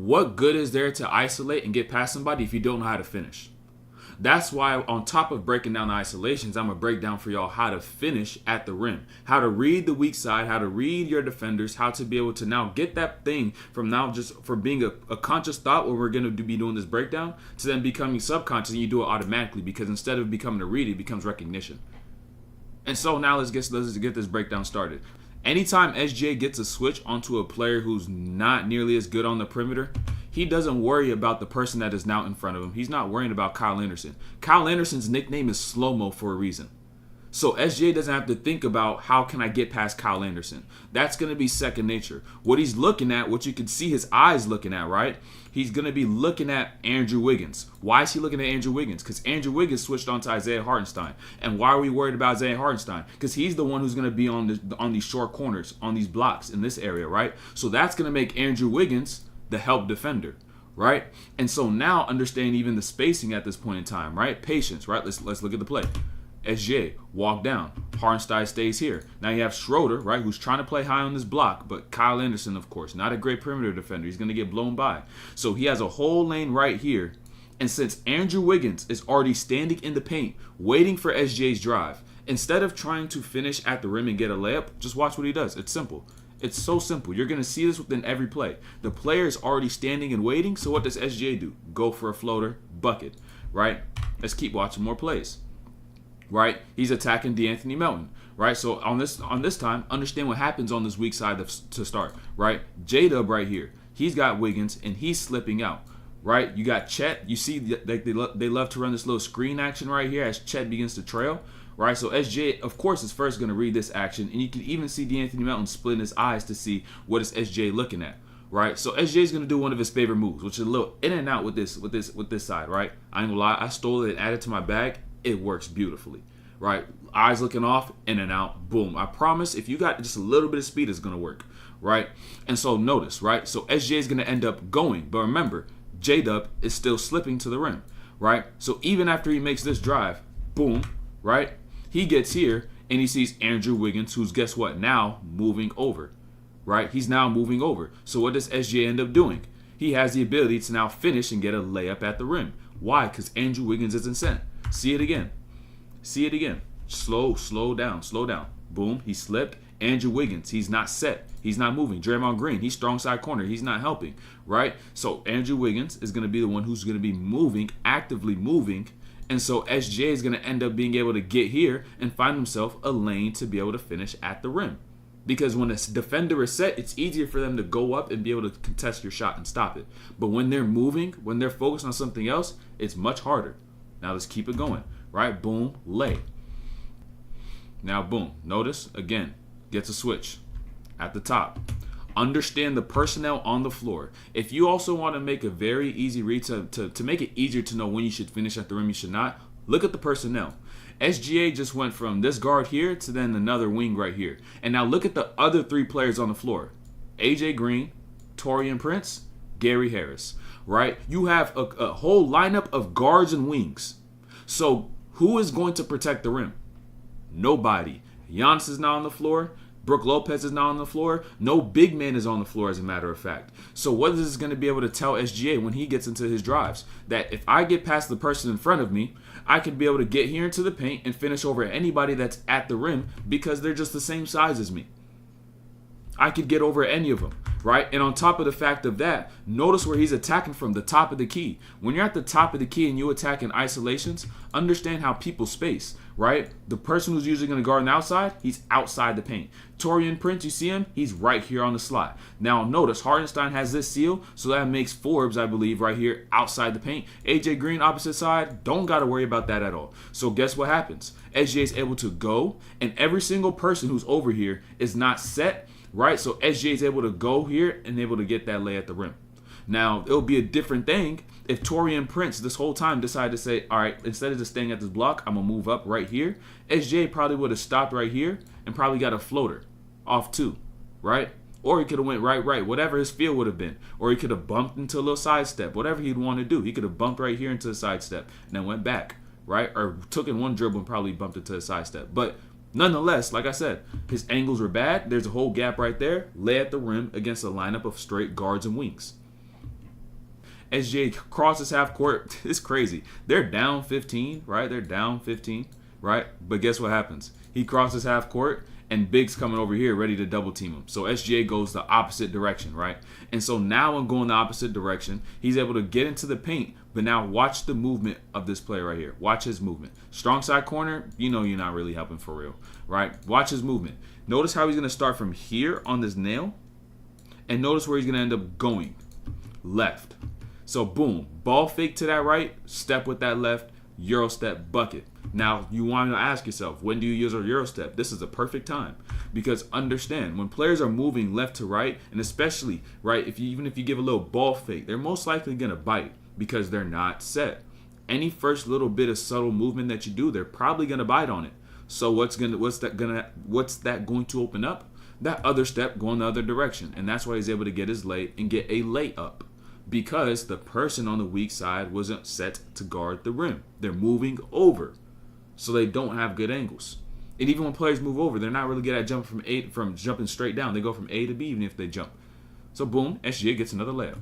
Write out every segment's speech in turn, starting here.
what good is there to isolate and get past somebody if you don't know how to finish? That's why on top of breaking down the isolations, I'm going to break down for y'all how to finish at the rim, how to read the weak side, how to read your defenders, how to be able to now get that thing from now just for being a conscious thought where we're going to be doing this breakdown to then becoming subconscious, and you do it automatically because instead of becoming a read, it becomes recognition. And so now let's get this breakdown started. Anytime SGA gets a switch onto a player who's not nearly as good on the perimeter, he doesn't worry about the person that is now in front of him. He's not worrying about Kyle Anderson. Kyle Anderson's nickname is Slow-Mo for a reason. So SGA doesn't have to think about how can I get past Kyle Anderson. That's going to be second nature. What he's looking at, what you can see his eyes looking at, right? He's going to be looking at Andrew Wiggins. Why is he looking at Andrew Wiggins? Because Andrew Wiggins switched on to Isaiah Hartenstein. And why are we worried about Isaiah Hartenstein? Because he's the one who's going to be on these short corners, on these blocks in this area, right? So that's going to make Andrew Wiggins the help defender, right? And so now understand even the spacing at this point in time, right? Patience, right? Let's look at the play. SGA, walk down. Hartenstein stays here. Now you have Schroeder, right, who's trying to play high on this block, but Kyle Anderson, of course, not a great perimeter defender. He's going to get blown by. So he has a whole lane right here. And since Andrew Wiggins is already standing in the paint, waiting for SGA's drive, instead of trying to finish at the rim and get a layup, just watch what he does. It's simple. It's so simple. You're going to see this within every play. The player is already standing and waiting, so what does SGA do? Go for a floater, bucket, right? Let's keep watching more plays, right? He's attacking DeAnthony Melton, right? So on this time, understand what happens on this weak side to start, right? J-Dub right here. He's got Wiggins, and he's slipping out, right? You got Chet. You see they love to run this little screen action right here as Chet begins to trail. Right, so SJ, of course, is first going to read this action, and you can even see DeAnthony Melton splitting his eyes to see what is SJ looking at. Right, so SJ is going to do one of his favorite moves, which is a little in and out with this side. Right, I ain't gonna lie, I stole it and added it to my bag. It works beautifully. Right, eyes looking off, in and out, boom. I promise, if you got just a little bit of speed, it's going to work. Right, and so notice, right, so SJ is going to end up going, but remember, J-Dub is still slipping to the rim. Right, so even after he makes this drive, boom, right. He gets here and he sees Andrew Wiggins, who's, guess what, now moving over, right? He's now moving over. So what does SGA end up doing? He has the ability to now finish and get a layup at the rim. Why? Because Andrew Wiggins isn't sent. See it again. See it again. Slow down. Boom, he slipped. Andrew Wiggins, he's not set. He's not moving. Draymond Green, he's strong side corner. He's not helping, right? So Andrew Wiggins is going to be the one who's going to be moving, actively moving. And so SGA is going to end up being able to get here and find himself a lane to be able to finish at the rim. Because when a defender is set, it's easier for them to go up and be able to contest your shot and stop it. But when they're moving, when they're focused on something else, it's much harder. Now let's keep it going. Right? Boom, lay. Now boom. Notice, again, gets a switch at the top. Understand the personnel on the floor. If you also want to make a very easy read to make it easier to know when you should finish at the rim, you should not, look at the personnel. SGA just went from this guard here to then another wing right here. And now look at the other three players on the floor. AJ Green, Taurean Prince, Gary Harris, right? You have a whole lineup of guards and wings. So who is going to protect the rim? Nobody. Giannis is not on the floor. Brook Lopez is not on the floor. No big man is on the floor, as a matter of fact. So what is this going to be able to tell SGA when he gets into his drives? That if I get past the person in front of me, I could be able to get here into the paint and finish over anybody that's at the rim because they're just the same size as me. I could get over any of them, right? And on top of the fact of that, notice where he's attacking from, the top of the key. When you're at the top of the key and you attack in isolations, understand how people space, right? The person who's usually going to guard on the outside, he's outside the paint. Taurean Prince, you see him? He's right here on the slot. Now notice, Hartenstein has this seal, so that makes Forbes, I believe, right here outside the paint. AJ Green, opposite side, don't got to worry about that at all. So guess what happens? SGA is able to go, and every single person who's over here is not set, right? So SGA is able to go here and able to get that lay at the rim. Now, it'll be a different thing if Taurean Prince this whole time decided to say, all right, instead of just staying at this block, I'm going to move up right here. SGA probably would have stopped right here and probably got a floater off two, right? Or he could have went right, whatever his feel would have been. Or he could have bumped into a little sidestep, whatever he'd want to do. He could have bumped right here into a sidestep and then went back, right? Or took in one dribble and probably bumped into a sidestep. But nonetheless, like I said, his angles were bad. There's a whole gap right there. Lay at the rim against a lineup of straight guards and wings. SGA crosses half court. It's crazy. They're down 15, right? They're down 15, right? But guess what happens? He crosses half court, and Big's coming over here ready to double team him. So SGA goes the opposite direction, right? And so now I'm going the opposite direction. He's able to get into the paint, but now watch the movement of this player right here. Watch his movement. Strong side corner, you know you're not really helping for real, right? Watch his movement. Notice how he's going to start from here on this nail, and notice where he's going to end up going. Left. So boom, ball fake to that right, step with that left, Euro step, bucket. Now, you want to ask yourself, when do you use a Euro step? This is a perfect time. Because understand, when players are moving left to right, and especially, right, even if you give a little ball fake, they're most likely going to bite because they're not set. Any first little bit of subtle movement that you do, they're probably going to bite on it. So what's that going to open up? That other step going the other direction. And that's why he's able to get his lay and get a layup. Because the person on the weak side wasn't set to guard the rim. They're moving over. So they don't have good angles. And even when players move over, they're not really good at jumping from jumping straight down. They go from A to B even if they jump. So boom, SGA gets another layup.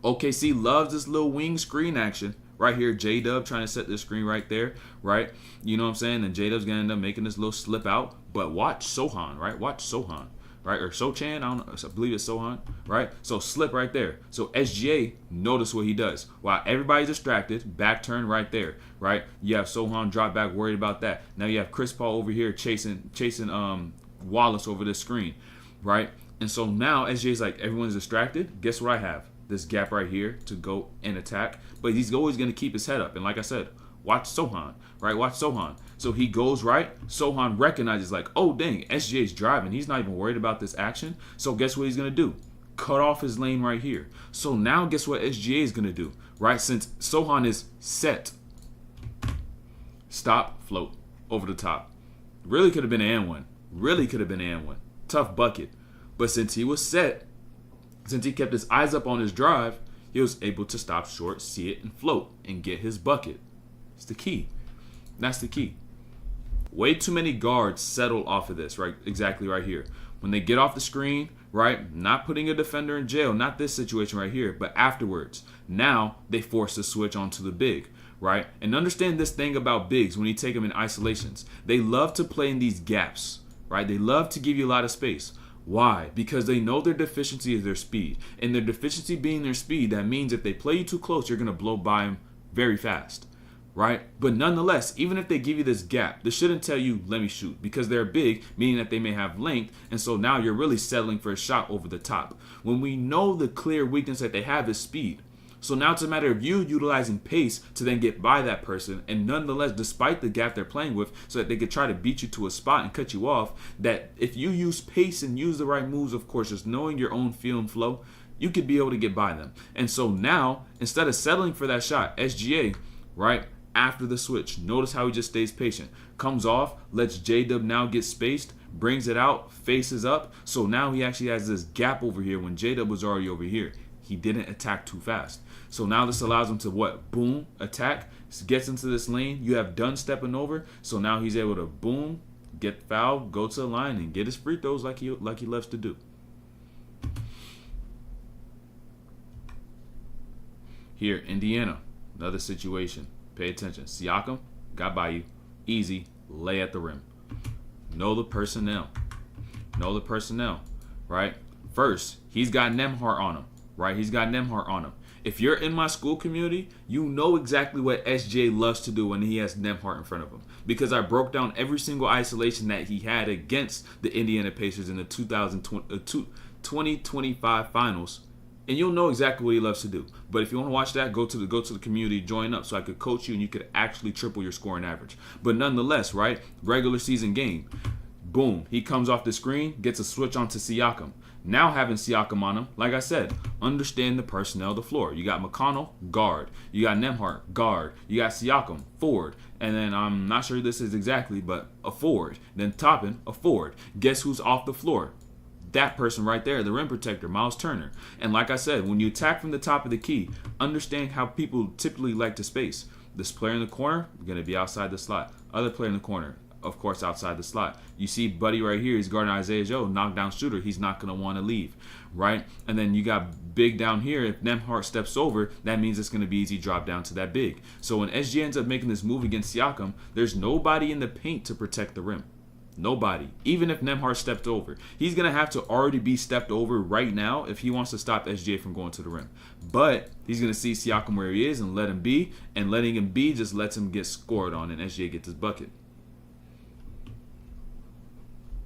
OKC loves this little wing screen action. Right here, J-Dub trying to set this screen right there, right? You know what I'm saying? And J-Dub's going to end up making this little slip out. But watch Sohan, right? Watch Sohan. Right, or Sochan, I don't know, I believe it's Sohan, right? So slip right there. So SGA, notice what he does. While everybody's distracted, back turn right there, right? You have Sohan drop back, worried about that. Now you have Chris Paul over here chasing Wallace over the screen, right? And so now SGA's like, everyone's distracted. Guess what I have? This gap right here to go and attack. But he's always going to keep his head up. And like I said, watch Sohan, right? Watch Sohan. So he goes right. Sohan recognizes like, oh, dang, SGA's driving. He's not even worried about this action. So guess what he's going to do? Cut off his lane right here. So now guess what SGA is going to do, right? Since Sohan is set. Stop, float, over the top. Really could have been an and one. Really could have been an and one. Tough bucket. But since he was set, since he kept his eyes up on his drive, he was able to stop short, see it, and float, and get his bucket. It's the key. That's the key. Way too many guards settle off of this, right? Exactly right here. When they get off the screen, right? Not putting a defender in jail, not this situation right here, but afterwards. Now they force the switch onto the big, right? And understand this thing about bigs when you take them in isolations. They love to play in these gaps, right? They love to give you a lot of space. Why? Because they know their deficiency is their speed. And their deficiency being their speed, that means if they play you too close, you're going to blow by them very fast. Right? But nonetheless, even if they give you this gap, this shouldn't tell you, let me shoot, because they're big, meaning that they may have length, and so now you're really settling for a shot over the top. When we know the clear weakness that they have is speed. So now it's a matter of you utilizing pace to then get by that person, and nonetheless, despite the gap they're playing with, so that they could try to beat you to a spot and cut you off, that if you use pace and use the right moves, of course, just knowing your own feel and flow, you could be able to get by them. And so now, instead of settling for that shot, SGA, right, after the switch, notice how he just stays patient. Comes off, lets J-Dub now get spaced, brings it out, faces up. So now he actually has this gap over here when J-Dub was already over here. He didn't attack too fast. So now this allows him to what? Boom, attack, gets into this lane. You have Dunn stepping over. So now he's able to boom, get fouled, go to the line, and get his free throws like he loves to do. Here, Indiana, another situation. Pay attention. Siakam got by you. Easy. Lay at the rim. Know the personnel. Know the personnel. Right? First, he's got Nembhard on him. Right? He's got Nembhard on him. If you're in my school community, you know exactly what SJ loves to do when he has Nembhard in front of him. Because I broke down every single isolation that he had against the Indiana Pacers in the 2025 finals. And you'll know exactly what he loves to do. But if you want to watch that, go to the community, join up so I could coach you and you could actually triple your scoring average. But nonetheless, right, regular season game, boom, he comes off the screen, gets a switch onto Siakam. Now having Siakam on him, like I said, understand the personnel of the floor. You got McConnell, guard. You got Nembhard, guard. You got Siakam, forward. And then I'm not sure this is exactly, but a forward. Then Toppin, a forward. Guess who's off the floor? That person right there, the rim protector, Miles Turner. And like I said, when you attack from the top of the key, understand how people typically like to space. This player in the corner, going to be outside the slot. Other player in the corner, of course, outside the slot. You see Buddy right here, he's guarding Isaiah Joe, knockdown shooter. He's not going to want to leave, right? And then you got big down here. If Nembhard steps over, that means it's going to be easy drop down to that big. So when SGA ends up making this move against Siakam, there's nobody in the paint to protect the rim. Nobody. Even if Nembhard stepped over. He's going to have to already be stepped over right now if he wants to stop SGA from going to the rim. But he's going to see Siakam where he is and let him be. And letting him be just lets him get scored on and SGA gets his bucket.